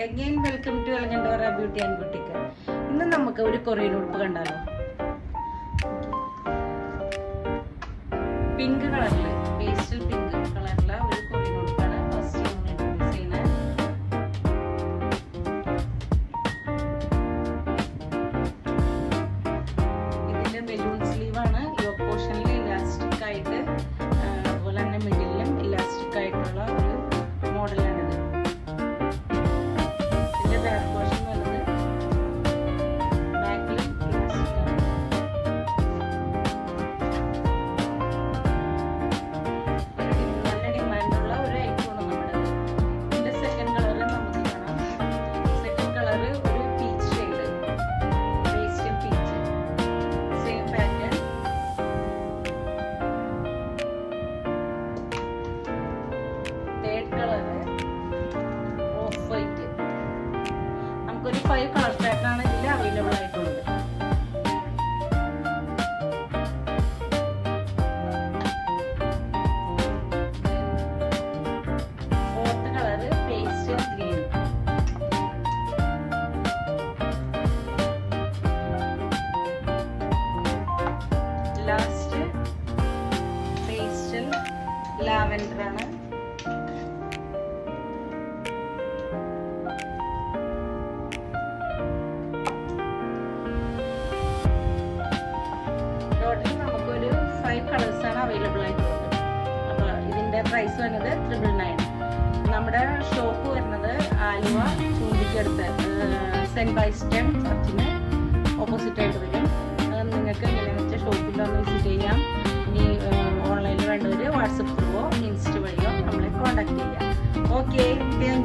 Again, welcome to Alangandora Beauty and Boutique. ഇന്ന് നമുക്ക് ഒരു കൊറിയൻ ഉടുപ്പ് കണ്ടാലോ. പിങ്ക് കളറില് പേസ്റ്റൽ പിങ്ക് കളറിലുള്ള ഒരു കൊറിയൻ ഉടുപ്പാണ് ഫസ്റ്റ് ഇൻട്രൊഡ്യൂസ് ചെയ്യുന്നത്. ഇതിന്റെ ബലൂൺ സ്ലീവ് ആണ്. യോക്ക് പോർഷനിൽ ഇലാസ്റ്റിക് ആയിട്ട് അതുപോലെ തന്നെ മിഡിലും ഇലാസ്റ്റിക് ആയിട്ടുള്ള ഒരു മോഡലാണിത്. നമുക്കൊരു 5 കളർ പാറ്റേൺ ഇതിൽ അവൈലബിൾ ആയിട്ടുള്ളത്. Fourth colour pastel green. Last pastel lavender ആണ്. നമുക്കൊരു 5 കളേഴ്സാണ് അവൈലബിൾ ആയിട്ടുള്ളത്. അപ്പോൾ ഇതിൻ്റെ പ്രൈസ് വരുന്നത് 999. നമ്മുടെ ഷോപ്പ് വരുന്നത് ആലുവ ചൂണ്ടിക്കടുത്ത് സെൻറ്റ് ബൈസ്റ്റൻ ചർച്ചിന് ഓപ്പോസിറ്റ് ആയിട്ട് വരും. നിങ്ങൾക്ക് എങ്ങനെയാണെന്ന് വെച്ചാൽ ഷോപ്പിൽ ഒന്ന് വിസിറ്റ് ചെയ്യാം. ഇനി ഓൺലൈനിൽ വേണ്ടവർ വാട്സപ്പ് ത്രൂവോ ഇൻസ്റ്റ വഴിയോ നമ്മളെ കോൺടാക്ട് ചെയ്യാം. Okay, thank you.